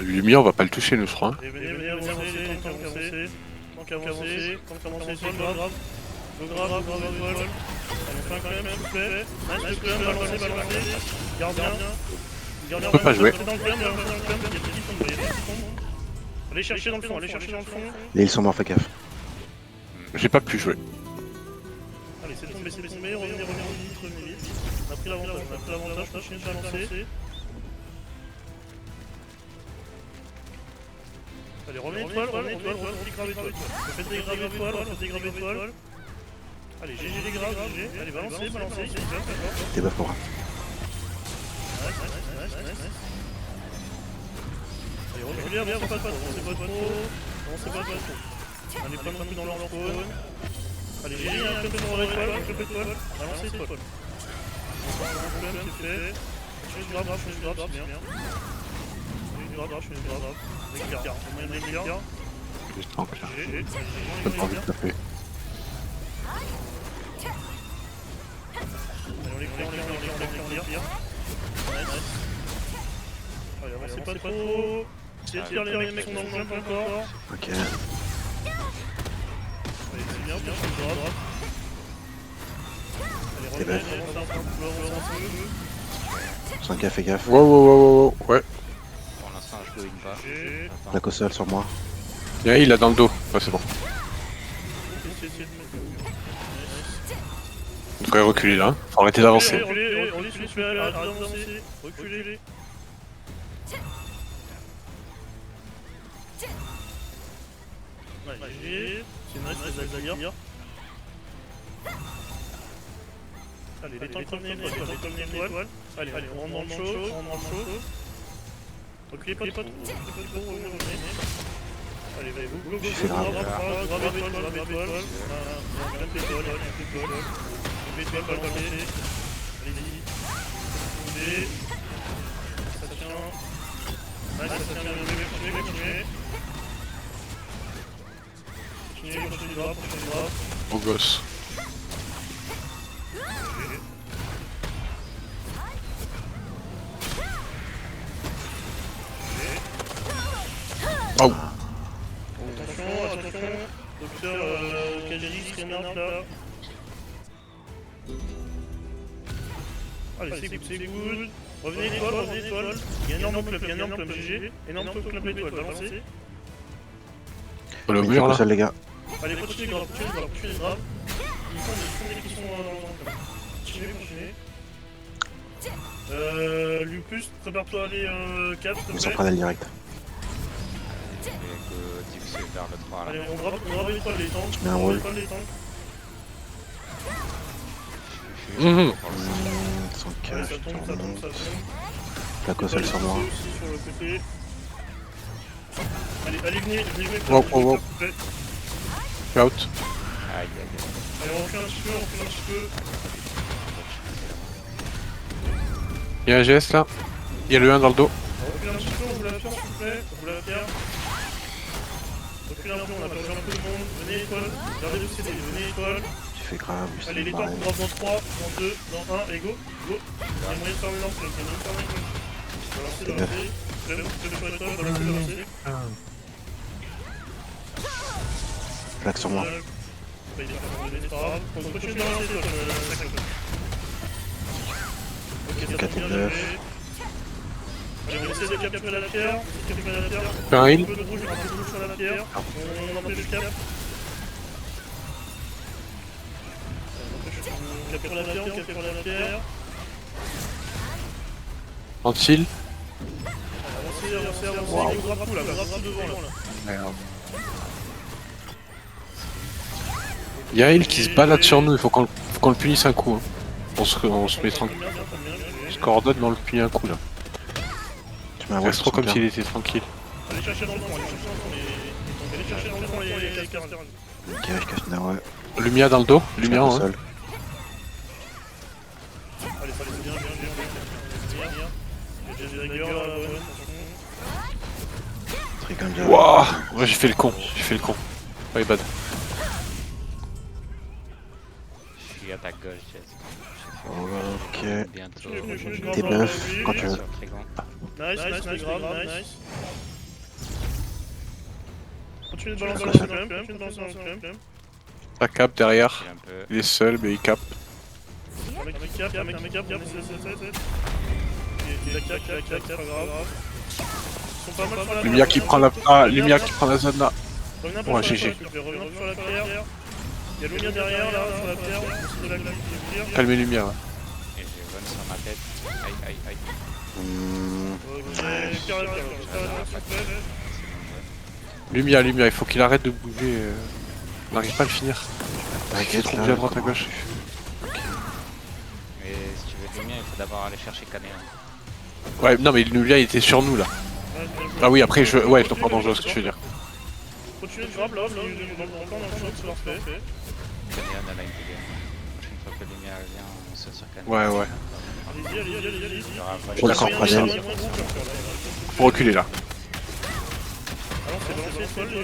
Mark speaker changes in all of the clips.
Speaker 1: Lumière, on va pas le toucher, nous, je crois.
Speaker 2: Et venez avancer, tank avancé, étoile, grave. Le grave, étoile. Allez, on fait un clem, s'il vous plaît. Nice, le clem, balancez. Gardien.
Speaker 1: On peut pas jouer.
Speaker 2: Dans le clem, il y a des petits fonds. Allez chercher dans le fond,
Speaker 3: Et ils sont morts, fais gaffe.
Speaker 1: J'ai pas pu jouer.
Speaker 2: Allez, c'est tombé, revenez vite. On a pris l'avantage, continuez de balancer. Allez, revenez étoile, on dit grave étoile. Faites des graves étoiles, Allez, GG les graves, GG. Allez, balancez,
Speaker 3: T'es pas pour.
Speaker 2: Nice. Allez, reculez, avancez pas trop. On n'est pas non plus dans leur spawn. Allez, GG, un club étoile. Balancez étoile. C'est fait. Je suis grave, c'est bien. Je suis grave. Les gars.
Speaker 1: Juste tank, là.
Speaker 2: GG.
Speaker 1: J'ai pas envie de taper.
Speaker 2: Allez, on les clear. Nice. Allez, avancez pas trop. C'est tire les mecs sont dans le jump encore.
Speaker 3: Ok.
Speaker 2: Allez, c'est bien, je suis grave. Allez, revenez,
Speaker 3: Sans gaffe, fais gaffe.
Speaker 1: Wow. Ouais.
Speaker 4: Pour l'instant, je go pas.
Speaker 3: La console sur moi.
Speaker 1: Y'a il a dans le dos. Ouais, c'est bon. On devrait reculer là. Faut arrêter d'avancer.
Speaker 2: Reculez, reculez. Ouais, GG. C'est nice, les Alzheimer. Allez, les tanks revenez étoile. Allez, on rentre dans le chaud. Reculez pas trop. Revenez. Allez, go.
Speaker 3: J'ai fait grave.
Speaker 2: Grave étoile. Étoile, balancez. Allez-y. Tombez. Ça tient. Nice, ça tient. Continuez. Continuez, grave.
Speaker 1: Beau gosse. Oh.
Speaker 2: Attention. Docteur Kajiri, Renard là. Allez, c'est good. Revenez étoile. Il y a un énorme club, GG. Énorme club étoile, balancez.
Speaker 1: On le
Speaker 3: Une
Speaker 1: mur là.
Speaker 3: console, les gars.
Speaker 2: Allez, continuez grave. Ils font des qui sont dans le Continuez. Lupus, prépare-toi à aller 4, s'il
Speaker 3: Ils
Speaker 2: te
Speaker 3: sont
Speaker 2: plaît.
Speaker 3: prêts à aller direct.
Speaker 4: Et go Dix vers le 3 là.
Speaker 2: Allez, on grave l'étoile, les tanks.
Speaker 3: Je mets un wall.
Speaker 1: Mhm.
Speaker 3: Sans
Speaker 2: Allez,
Speaker 3: cache,
Speaker 2: ça tombe.
Speaker 3: La console sur moi.
Speaker 2: Aussi sur le côté. Allez, venez.
Speaker 1: Wow.
Speaker 2: s'il vous plaît.
Speaker 1: Je suis out.
Speaker 4: Aïe.
Speaker 2: Allez, on refait un petit peu.
Speaker 1: Y'a un GS là. Y'a le 1 dans le dos.
Speaker 2: On recule un petit peu, on vous la pierre, s'il vous plaît. On vous la pierre. Recule un peu, on a perdu un peu de monde. Venez étoile. Gardez le CD, venez étoile.
Speaker 3: J'ai fait grave.
Speaker 2: Allez, les temps, on drop dans 3, dans 2, dans 1, et go. Il y a moyen de faire une lance, Balancez. Balancez.
Speaker 3: Plaque sur moi.
Speaker 2: C'est pas grave. On continue de balancer, Ok, ça
Speaker 3: 4
Speaker 2: tombe
Speaker 3: et
Speaker 2: bien,
Speaker 3: 9.
Speaker 2: GG. Allez, on essaie de capturer la pierre.
Speaker 1: Fais un heal.
Speaker 2: Un peu de rouge sur la pierre. On empêche le cap. On capture la pierre.
Speaker 1: Anti-heal.
Speaker 2: Avancez.
Speaker 1: Wow.
Speaker 2: Grave tout là, grave tout devant là.
Speaker 1: Merde. Y'a un heal qui se balade sur nous. Il faut qu'on le punisse un coup. Hein. On se met tranquille. On se coordonne mais on le punit un coup là.
Speaker 3: Tu mets un wall
Speaker 1: Reste trop
Speaker 3: sur son
Speaker 1: comme s'il
Speaker 3: cœur.
Speaker 1: était tranquille.
Speaker 2: Allez chercher dans le fond, les casters.
Speaker 3: Ok, je cache une ouais.
Speaker 1: Lumia dans le dos.
Speaker 3: Je suis
Speaker 1: Lumia
Speaker 3: la
Speaker 1: hein.
Speaker 3: console.
Speaker 2: Allez, bien. J'ai des rigueurs là, ouais.
Speaker 3: Trigon bien.
Speaker 1: Wouah. Ouais, j'ai fait le con. My bad.
Speaker 4: Je suis à ta gauche, Jess.
Speaker 3: Ok.
Speaker 4: Bientôt.
Speaker 3: T'es buff quand tu veux.
Speaker 4: Sur Trigon.
Speaker 2: Nice, grave, nice. Continue de balancer
Speaker 3: Ça,
Speaker 2: un
Speaker 3: ça.
Speaker 2: quand même. Continue de balancer un quand même.
Speaker 1: Ça cap derrière.
Speaker 4: Il est un peu.
Speaker 1: Il est seul, mais il cap.
Speaker 2: Un mec qui cap, on est 7. Il a cap, pas grave. Ils sont pas mal sur la
Speaker 1: Lumière qui prend la. Ah, Lumière qui prend la zone là.
Speaker 2: Revenez un peu
Speaker 1: Ouais,
Speaker 2: sur la
Speaker 1: GG.
Speaker 2: pierre, revenez un peu sur la pierre. Il y a Lumia derrière là, sur la pierre. On de la pierre.
Speaker 1: Calmez Lumière là.
Speaker 4: Et j'ai bonne sur ma tête. Aïe aïe aïe.
Speaker 2: Ok, pierre, s'il te plaît.
Speaker 1: Lumière, il faut qu'il arrête de bouger. On n'arrive pas à le finir. Il est
Speaker 3: T'inquiète
Speaker 1: trop
Speaker 3: là.
Speaker 1: bougé à droite à gauche.
Speaker 4: Mais si tu veux lumière, il faut d'abord aller chercher Canéon.
Speaker 1: Ouais, non, mais Lumière il était sur nous là. Ah oui, après je. Ouais, je comprends dangereux ce que tu veux dire.
Speaker 2: Continue de grab là, encore dans le choc, c'est parfait.
Speaker 4: Canéon à la NTD. La prochaine fois que lumière vient, on saute sur Canéon.
Speaker 1: Ouais.
Speaker 2: Allez-y.
Speaker 4: Il y aura pas
Speaker 3: Je suis d'accord, Pradel.
Speaker 1: Faut reculer là.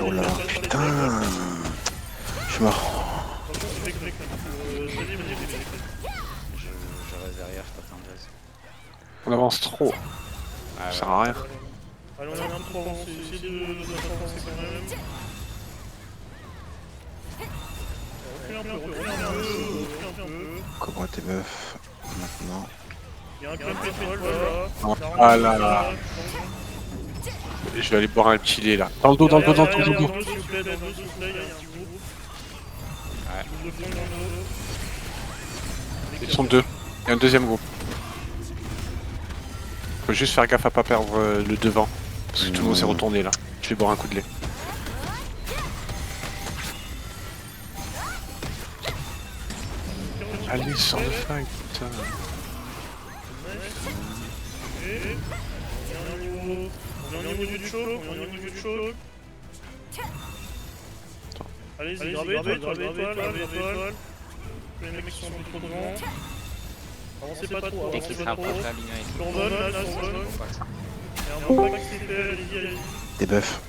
Speaker 3: Oh là, putain. Je suis mort.
Speaker 4: Je reste derrière, je t'attends Jazz.
Speaker 1: On avance trop.
Speaker 4: Ah,
Speaker 1: Ça sert à rien.
Speaker 2: Allez, on a un peu trop avancé, essayez de avancer quand même. Recule un peu.
Speaker 3: Cobra tes meufs. Maintenant.
Speaker 2: Il y a un club pétrole là.
Speaker 1: Ah là là. Je vais aller boire un petit lait là. Dans le dos.
Speaker 2: S'il vous plaît, dans le dos, s'il vous plaît, il y a un petit groupe.
Speaker 4: Ouais.
Speaker 2: Le fond dans le dos.
Speaker 1: Ils sont deux. Il y a un deuxième groupe. Faut juste faire gaffe à pas perdre le devant. Parce que tout le monde s'est retourné là. Je vais boire un coup de lait. Allez, sors le flingue, putain.
Speaker 2: On est au niveau du choc, Allez-y, gravez étoile. Les mecs qui sont trop devant. Avancez pas trop,
Speaker 4: Dès qu'il se rapproche, la lumière est
Speaker 2: Survol, là, survol.
Speaker 4: compacte.
Speaker 2: Il y a un bon pack qui s'est fait, allez-y.
Speaker 3: Des buffs.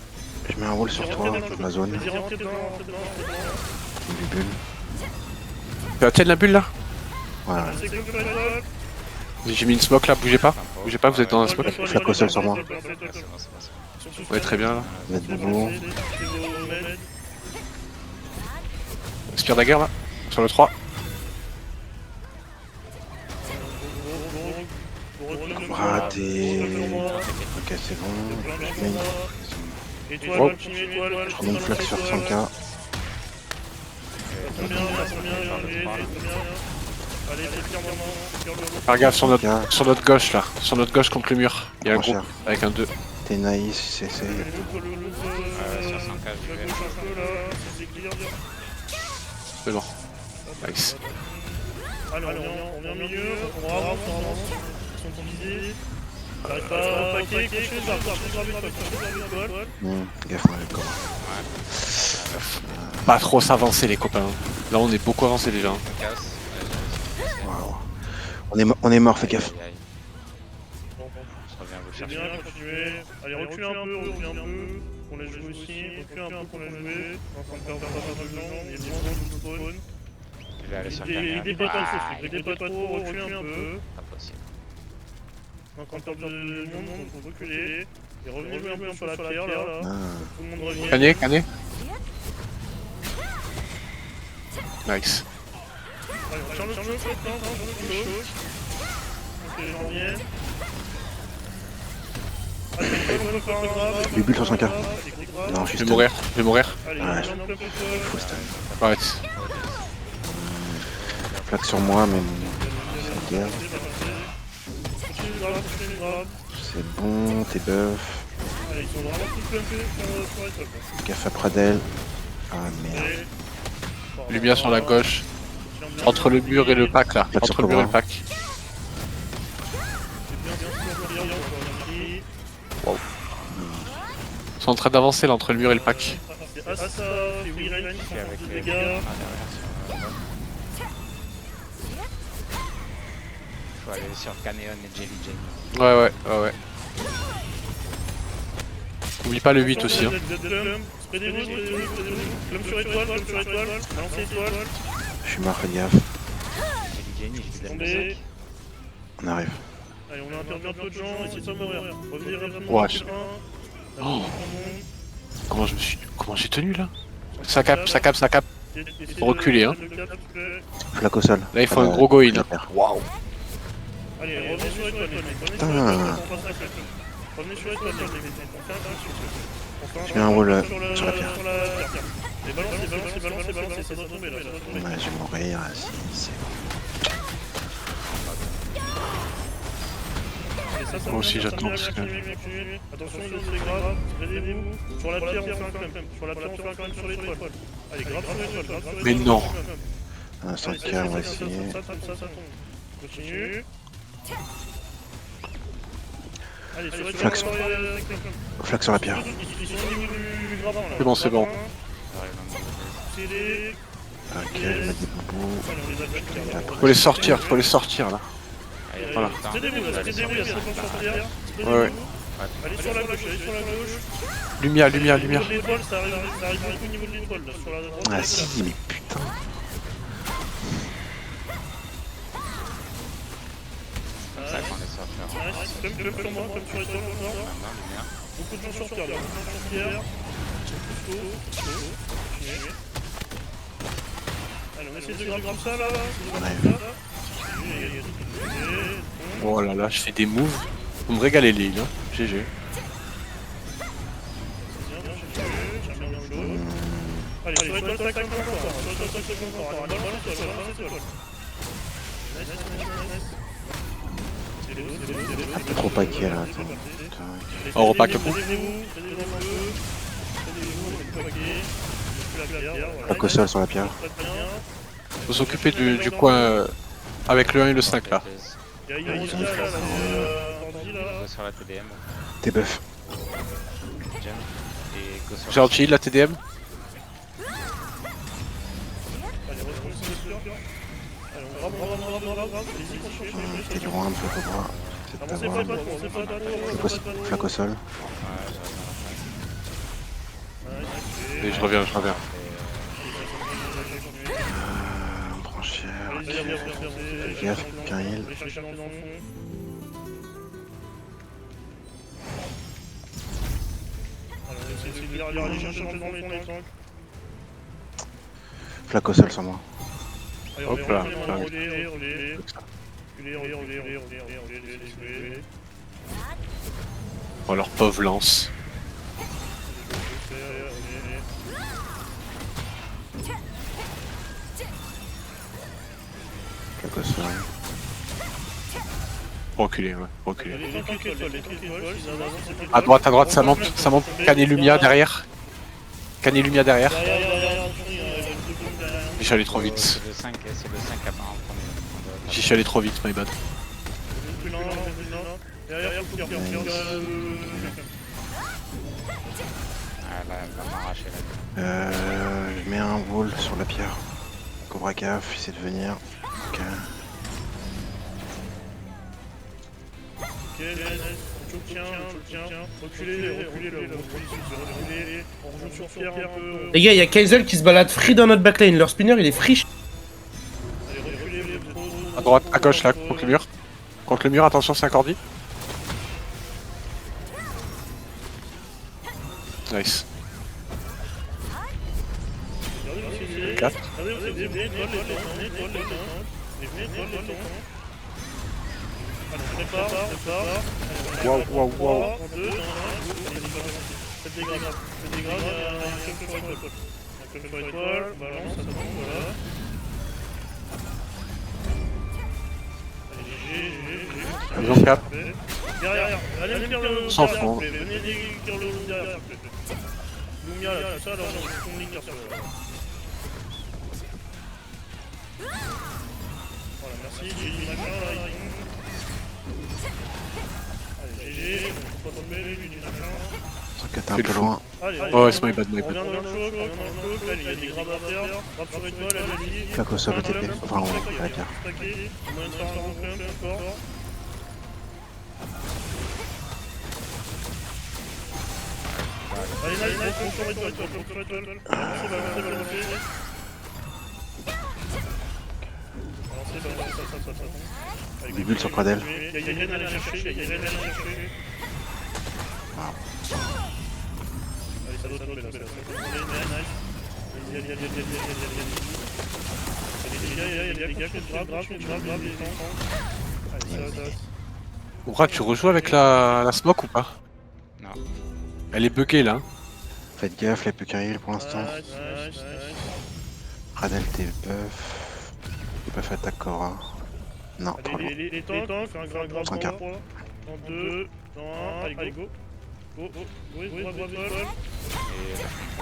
Speaker 3: Je mets un wall sur toi, dans ma zone.
Speaker 2: Vas-y, rentrez dedans.
Speaker 3: Du bulle.
Speaker 1: Tu tiens la bulle là?
Speaker 3: Voilà.
Speaker 2: C'est que le étoile.
Speaker 1: J'ai mis une smoke là, bougez pas. Bougez pas, vous êtes dans un smoke.
Speaker 3: Flaque au sol sur moi.
Speaker 4: C'est bon.
Speaker 1: Ouais, très bien là.
Speaker 3: Vous êtes debout.
Speaker 1: Spire dagger là. Sur le 3.
Speaker 3: Raté. Ok, c'est bon. Je mets une,
Speaker 2: Étoile,
Speaker 3: je remets une flaque sur 100k.
Speaker 2: Allez, c'est pire moment.
Speaker 1: Faire gaffe sur notre gauche là. Sur notre gauche contre le mur. Il y a un
Speaker 3: Trop
Speaker 1: groupe
Speaker 3: cher.
Speaker 1: avec un 2.
Speaker 3: T'es naïf, c'est.
Speaker 4: Sur 100K, je vais.
Speaker 1: C'est bon. Nice.
Speaker 2: Allez, on est au milieu, on avance. Ils sont visés. J'arrive pas à paquer,
Speaker 3: Gaffe, moi, le corps.
Speaker 1: Pas trop s'avancer les copains. Là on est beaucoup avancé déjà.
Speaker 4: On casse.
Speaker 3: Waouh. On est mort, fais gaffe.
Speaker 4: Aïe, aïe. Je reviens vous
Speaker 2: C'est
Speaker 4: chercher.
Speaker 2: bien, continuez. Allez, recule un peu. On les joue aussi. Recule un peu qu'on les joué. On est en train de perdre pas mal de gens. Il y a des gens qui spawn.
Speaker 4: Je vais aller sur
Speaker 2: Aidez
Speaker 4: Canéon.
Speaker 2: pas trop, recule un peu.
Speaker 4: Pas possible.
Speaker 2: On est en train de perdre du monde, donc faut reculer. Et revenez jouer un peu sur la pierre là.
Speaker 3: Ah.
Speaker 2: Tout le monde revient.
Speaker 1: Cané. Nice.
Speaker 2: Allez, on tire le chaud. Ok, les gens viennent. Allez, on peut faire un grab.
Speaker 3: Les bulles sur 100k. Non, je
Speaker 1: Je
Speaker 3: suis
Speaker 1: vais mourir.
Speaker 2: Allez,
Speaker 3: Ouais.
Speaker 2: on a un peu
Speaker 3: Full stun.
Speaker 1: Arrête.
Speaker 3: Flaque sur moi, mais c'est guerre.
Speaker 2: Continue de grab.
Speaker 3: C'est bon, t'es buff.
Speaker 2: Allez, ils sont vraiment tous plumpés sur étoile.
Speaker 3: Gaffe à Pradel. Ah merde.
Speaker 1: Lumière sur la gauche. Entre le mur et le pack là.
Speaker 3: Pack sur
Speaker 1: Entre le mur et le
Speaker 3: Cobra.
Speaker 1: pack.
Speaker 2: Wow.
Speaker 1: Ils sont en train d'avancer là entre le mur et le pack.
Speaker 2: C'est Asa, c'est Wiren qui
Speaker 4: Je suis
Speaker 2: font
Speaker 4: avec
Speaker 2: des
Speaker 4: les
Speaker 2: dégâts.
Speaker 4: derrière sur. Faut aller sur Canéon et Jelly Jane.
Speaker 1: Ouais. Oublie pas le 8 aussi. Hein.
Speaker 2: Spreadez-vous. Clum sur étoile. Lancez étoile.
Speaker 3: Je suis mort, fais gaffe.
Speaker 4: Jelly Jane, je lui donne le
Speaker 2: Tombez.
Speaker 4: sac.
Speaker 3: On arrive.
Speaker 2: Allez, on a perdu un peu de gens, essayez de pas mourir. Revenez rapidement.
Speaker 1: Ouais.
Speaker 2: sur un.
Speaker 1: Oh. Comment j'ai tenu là? Ça capte, ça capte, ça capte. Faut reculer, hein.
Speaker 3: Flaque au sol.
Speaker 1: Là, il faut un gros goin.
Speaker 3: Waouh.
Speaker 2: Allez, revenez sur étoile, les mecs.
Speaker 3: Putain.
Speaker 2: Revenez sur étoile, les mecs. On fait un truc sur ce.
Speaker 3: Je mets un wall sur la pierre.
Speaker 2: Et balancez, ça doit tomber là, ça doit tomber.
Speaker 3: Ouais, je vais mourir. Si, c'est
Speaker 2: Allez, ça
Speaker 1: Moi aussi,
Speaker 2: monte, ça
Speaker 1: j'attends,
Speaker 2: monte,
Speaker 1: parce que-
Speaker 2: continuez. Attention, il y a des grabs, aidez-vous. Sur la pierre, on fait un climb. Sur la pierre, on fait un climb sur l'étoile. Allez, grab sur l'étoile, grab sur l'étoile.
Speaker 1: Mais non.
Speaker 3: un instant de calme, on va essayer.
Speaker 2: Ça tombe. Continue. Allez, sur l'étoile,
Speaker 3: Flax. Flaque sur la pierre.
Speaker 2: ils sont au niveau du grappin là.
Speaker 1: C'est bon, c'est bon.
Speaker 2: C'est
Speaker 3: Ok, je mets des boubous.
Speaker 2: Allez, on les attaque.
Speaker 1: Faut les sortir là. Voilà.
Speaker 2: Aidez-vous, il y a 50 sur terre.
Speaker 1: Ouais.
Speaker 2: Allez sur la gauche,
Speaker 1: Lumière.
Speaker 2: Au niveau de l'étoile, ça arrive beaucoup au niveau de l'étoile là. Sur la droite.
Speaker 3: Ah si, mais putain.
Speaker 4: Ça qu'on les sort faire.
Speaker 2: Comme sur moi, comme sur l'étoile encore.
Speaker 4: Maintenant, lumière.
Speaker 2: Beaucoup de gens sur terre, beaucoup de gens sur terre. Couteau. Allez, on essaie de grab comme ça là.
Speaker 1: Oh là là, je fais des moves. Vous me régalez les lignes, hein. GG.
Speaker 2: Allez, sur l'étoile, ça climb encore. Sur l'étoile, ça climb encore. Allez, balance l'étoile.
Speaker 3: Un peu trop paquet là. Attends. Putain.
Speaker 1: On repack un peu.
Speaker 3: Flaque au sol sur la pierre.
Speaker 1: Faut s'occuper du coin avec le 1 et le 5 là.
Speaker 2: Il y a
Speaker 4: Go sur la TDM.
Speaker 3: T'es buff.
Speaker 4: Gem. Et go sur
Speaker 1: J'ai un chill la TDM.
Speaker 3: T'es loin un peu pour moi. C'est pas loin. Flaque au sol.
Speaker 1: Et je reviens.
Speaker 3: Branchière. Gaffe, qu'un heal. Flaque au sol sur moi.
Speaker 1: Hop là. Oh leur pauvre lance.
Speaker 3: Flaque au sol.
Speaker 1: Reculer, ouais. Reculer. À droite, ça monte. Canet Lumia derrière. J'ai chialé trop vite.
Speaker 4: C'est le 5 à part en premier.
Speaker 1: J'ai chialé trop vite, my bad.
Speaker 4: Ah là, elle va m'arracher là.
Speaker 3: Je mets un wall sur la pierre. Cobra gaffe, essaie de venir. Ok.
Speaker 2: Reculez, on joue sur pierre un peu.
Speaker 5: Les gars, il y a Kaizel qui se balade free dans notre backline. Leur spinner, il est free.
Speaker 1: À droite, à gauche là, contre le mur. Contre le mur, attention, c'est incordie. Nice. 4. Waouh.
Speaker 2: Faites des grades, il y a un club sur étoile. Un club sur étoile, balance, ça tombe, voilà. Allez, GG.
Speaker 1: Ils ont 4.
Speaker 2: Derrière, allez me dire le
Speaker 1: Sans
Speaker 2: derrière,
Speaker 1: fond.
Speaker 2: s'il vous plaît. Venez dire le derrière, s'il vous plaît. Lumia, là, tout ça, là, on est ligne sur ça. Voilà, merci, GG, machin, là, allez, GG, faut pas tomber, lui, du machin.
Speaker 3: Sans que t'es un peu loin.
Speaker 2: Allez,
Speaker 1: Oh, c'est my bad.
Speaker 2: on revient dans le choc, allez, il y a des grabs à faire, grab sur étoile, allez-y.
Speaker 3: Flaque au sol, le TP. Enfin, on à la pierre.
Speaker 2: Stacké, moyen de faire un gros climb, encore. Allez, nice, sur étoile. Balancez. Balancez.
Speaker 3: Des bulles sur Quadel.
Speaker 2: Il y a Irène à aller chercher, Allez, ça ça doit tomber là. Nice. Allez, les gars, grave, les gens. Allez, ça.
Speaker 1: Oura, tu rejoues avec la smoke ou pas?
Speaker 4: Non.
Speaker 1: Elle est buggée là.
Speaker 3: Faites gaffe, il n'y a plus qu'un heal pour l'instant.
Speaker 2: Nice.
Speaker 3: Radel, t'es buff. T'es buff attaque Cora. Non, trop loin.
Speaker 2: Les tanks, fais un grand
Speaker 3: 104.
Speaker 2: 3. En 2, dans 1, allez, go. Go, droite étoile.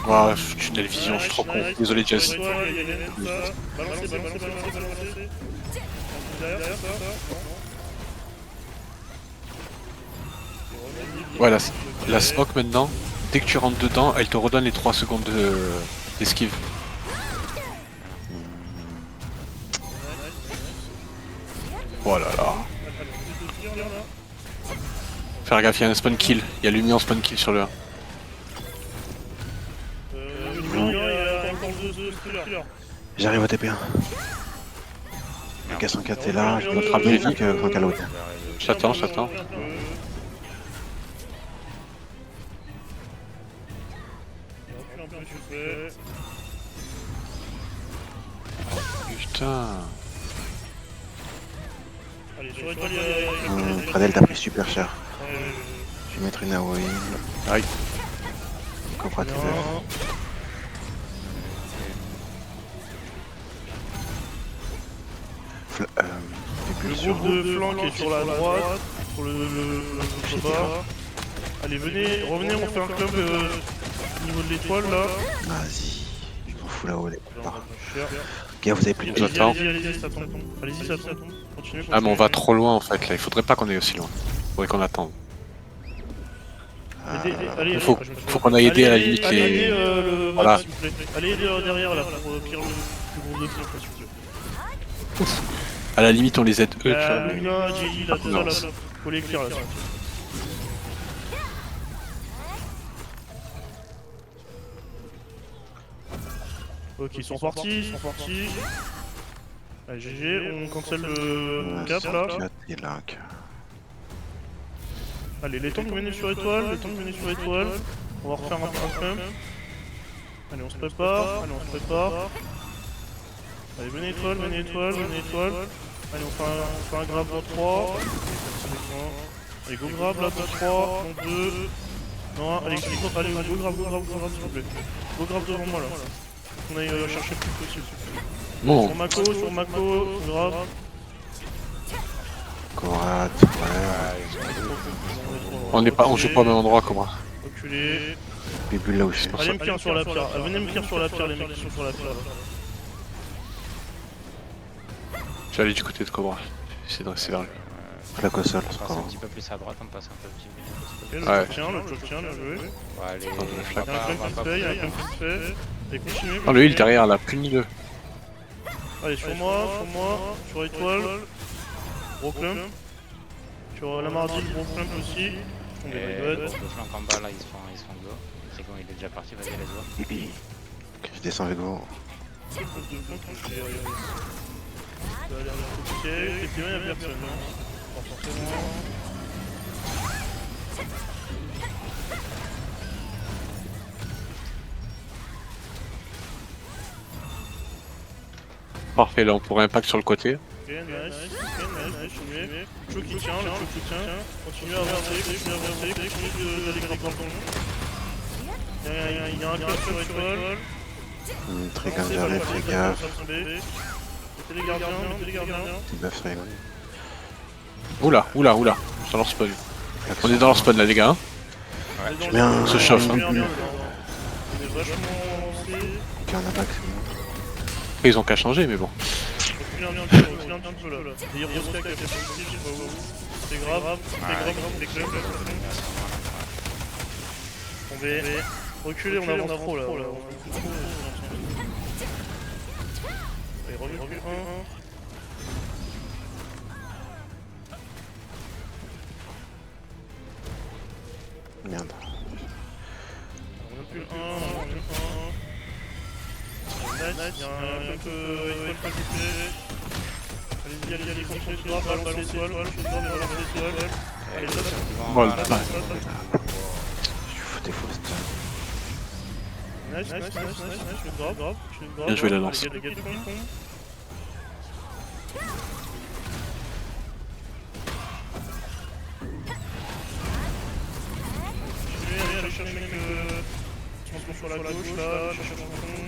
Speaker 1: Ouah, tunnel vision, je suis trop con. Désolé, Jess.
Speaker 2: Balancez. Derrière ça.
Speaker 1: Ouais, la smoke maintenant, dès que tu rentres dedans, elle te redonne les 3 secondes d'esquive. Oh là là. Faire gaffe, il y a un spawn kill. Il y a Lumière en spawn kill sur le 1.
Speaker 3: J'arrive au TP1. Le K104 est là, je dois frapper vite que Calo.
Speaker 1: J'attends. Putain.
Speaker 2: Allez, sur étoile, il y a...
Speaker 3: Radel, t'as pris super cher. Je vais mettre une AOE.
Speaker 1: Aïe.
Speaker 3: Cobra, t'es buff.
Speaker 2: Le groupe de flanc qui est sur la droite, sur le bas. Allez, revenez, on fait un club au niveau de l'étoile là.
Speaker 3: Vas-y, je m'en fous là-haut.
Speaker 2: Cher.
Speaker 3: Gars, vous avez plus de
Speaker 1: Nous attend.
Speaker 2: Allez-y, ça tombe. Allez-y, ça tombe. Continuez.
Speaker 1: Ah mais on va trop loin en fait là, il faudrait pas qu'on aille aussi loin. Faudrait qu'on attende.
Speaker 2: Allez,
Speaker 1: Faut qu'on aille aider à la limite
Speaker 2: allez,
Speaker 1: les...
Speaker 2: le
Speaker 1: Voilà.
Speaker 2: s'il vous plaît. Allez aider derrière là pour clear le plus gros dossier s'il vous plaît.
Speaker 1: À la limite on les aide eux, tu vois.
Speaker 2: Luna, Jelly, là,
Speaker 1: Non.
Speaker 2: là, faut les clear là. Ok, ils sont partis. Allez, GG, on cancelle le cap là.
Speaker 3: Et là,
Speaker 2: Allez, les tanks venez sur étoile, On va refaire un point. Allez, on se prépare. Allez, venez étoile. Allez, on fait un grab dans 3. Allez, go grab là dans 3, dans 2. Non, allez, go grab s'il vous plaît. Go grab devant moi là. On aille chercher le plus possible.
Speaker 1: Bon,
Speaker 2: Sur Mako, grab.
Speaker 3: Cora,
Speaker 1: on joue pas au même endroit que moi.
Speaker 2: Reculez.
Speaker 3: Bébule là où je suis.
Speaker 2: Allez me clear sur la pierre. Venez me clear sur la pierre, les mecs qui sont sur la pierre.
Speaker 1: Je vais aller du côté de Cobra. Essayer de rester vers lui.
Speaker 3: Flaque au sol,
Speaker 4: On
Speaker 3: c'est
Speaker 4: passe
Speaker 3: pas
Speaker 4: un
Speaker 3: grave.
Speaker 4: petit peu plus à droite, on passe un peu plus.
Speaker 2: Ok,
Speaker 1: Ouais.
Speaker 2: le choc tient, bien joué.
Speaker 4: Ouais, allez,
Speaker 1: Attends, je
Speaker 2: Il y a un club qui se fait, il y a un club qui se fait. Et continuez.
Speaker 1: Oh le heal derrière là, puni-le.
Speaker 2: Allez, sur moi, sur étoile. Gros clump. Sur la mardi, gros clump aussi. On
Speaker 4: Et
Speaker 2: est
Speaker 4: le flanc en bas là, ils se font go. C'est bon, il est déjà parti, vas-y, let's go.
Speaker 3: Ok, je descends avec vous.
Speaker 2: Ça a l'air compliqué. Et puis il y a personne. Pas forcément.
Speaker 1: Parfait, là on pourrait impact sur le côté.
Speaker 2: Ok, nice, continuez. Le choc qui tient, Continuez à avancer, continuez d'aller grave dans le Il y a un club sur étoile.
Speaker 3: Très bien, j'arrive, fais gaffe.
Speaker 2: Mettez les gardiens.
Speaker 3: T'es buff, ça rigole.
Speaker 1: Oula. Dans leur spawn. On est dans leur spawn là les gars. Hein.
Speaker 3: Bien,
Speaker 1: On se chauffe.
Speaker 2: On
Speaker 1: Hein.
Speaker 2: est vachement avancé.
Speaker 3: Ok, on a pas que c'est bon.
Speaker 1: Après, ils ont qu'à changer mais bon.
Speaker 2: Recule un petit peu là. Et il reste avec la positive, je sais pas où. C'est grave, les clubs. Tombez. Reculez, on avance trop là. Allez, recule 1.
Speaker 3: Merde.
Speaker 2: On recule 1. Nice, il y a un peu étoile pas coupé. Allez, continuez tout droit, balancez l'étoile. Allez, ça,
Speaker 1: Voilà.
Speaker 3: Je suis foutu full stun.
Speaker 2: Nice, je le drop.
Speaker 1: Bien joué la lance.
Speaker 2: Les gars, tout le monde. Allez, chercher mec, transfert sur la gauche, là, chercher son fond.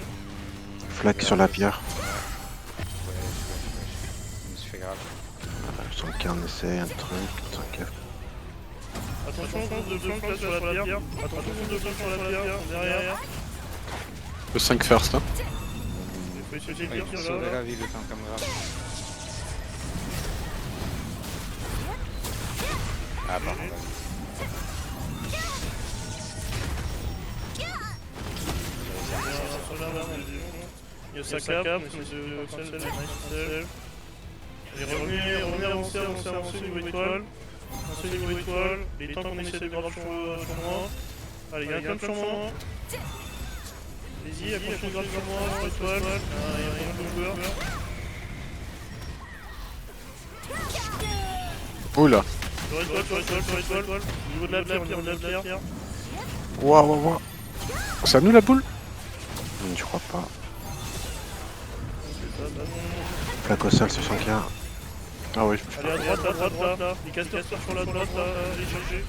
Speaker 3: Flaque sur la pierre.
Speaker 4: Ouais, je me suis fait grave.
Speaker 3: Je sens qu'il y a un essai, un truc. T'inquiète.
Speaker 2: Attention, compte de flank là sur la pierre. Attention, compte de flank sur la pierre, derrière.
Speaker 1: Le 5 first, hein.
Speaker 2: Il faut essayer de
Speaker 4: Ouais,
Speaker 2: tirer
Speaker 4: il faut
Speaker 2: sur
Speaker 4: sauver
Speaker 2: là.
Speaker 4: la vie le temps comme grave. Ah pardon,
Speaker 2: Il y a sa cape, mais c'est celle de Nice. Allez, revenez avancer niveau étoile. Avancez niveau étoile. Les temps qu'on essaie de grave sur moi. Allez, il y a un camp sur moi. Allez-y, accrochez grave sur moi, sur étoile. Il y a pas mal de joueurs.
Speaker 1: Oula.
Speaker 2: Sur étoile. Au niveau de la pierre.
Speaker 1: Waouh. C'est à nous la boule?
Speaker 3: Je crois pas. Flaque au sol, c'est son cas.
Speaker 1: Ah ouais,
Speaker 2: Allez, à droite, là. Les casters sur la droite, là. Allez, chercher.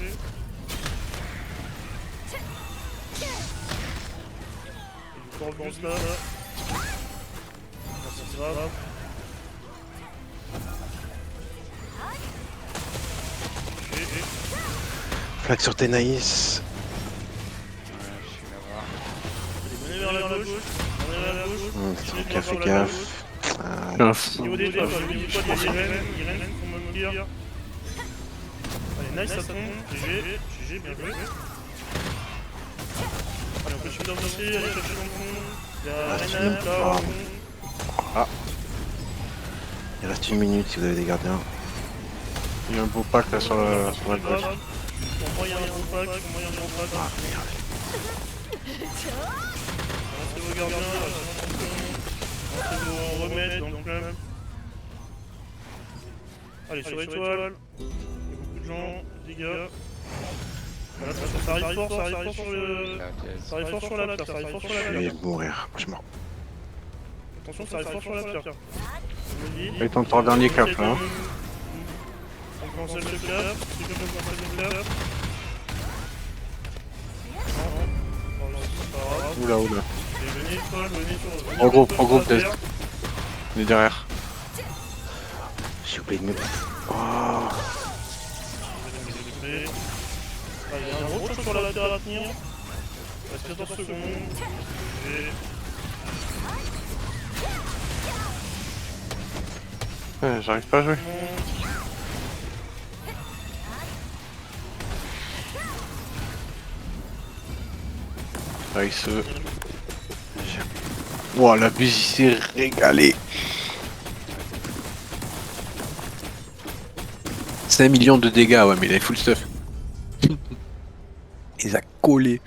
Speaker 2: Et du coup, là. C'est grave.
Speaker 3: Flaque sur Tenaïs.
Speaker 4: ouais, je suis là-bas.
Speaker 2: Allez, venez vers la gauche.
Speaker 3: Son cas, fais gaffe. Ah,
Speaker 1: un fou.
Speaker 2: Niveau des toits, il y a Irène, faut me dire. Allez, nice, ça tombe. GG, bien joué. Allez, on peut suivre aussi, aller chercher dans le fond. Il y a
Speaker 3: c'est
Speaker 2: Irène,
Speaker 3: même
Speaker 2: là,
Speaker 3: pas.
Speaker 2: au fond.
Speaker 3: il reste 1 minute si vous avez des gardiens.
Speaker 1: Il y a un beau pack là sur la gauche.
Speaker 2: Pour moi, il y a un bon pack.
Speaker 3: Ah merde.
Speaker 2: Avancez vos gardiens, avancez vos remèdes dans le club. Allez, sur étoile. Il y a beaucoup de gens, les gars. Voilà, ça arrive fort sur le...
Speaker 4: La pièce.
Speaker 2: Ça arrive fort sur la pierre,
Speaker 3: Je vais mourir. Je meurs.
Speaker 2: Attention, ça arrive fort sur la pierre.
Speaker 1: Et ton tour dernier cap là. Hein.
Speaker 2: On commence le cap, c'est comme on commence le cap. Non, c'est pas grave.
Speaker 1: Oula.
Speaker 2: Venez sur...
Speaker 1: Regroupe, Des. On est derrière.
Speaker 3: J'ai oublié de me... Oh.
Speaker 2: Il y a un gros choc sur la terre à tenir. Reste 14 secondes.
Speaker 1: Ouais, j'arrive pas à jouer. Nice. Ouah, la buse il s'est régalé. 5 millions de dégâts, ouais, mais il a full stuff. Il a collé.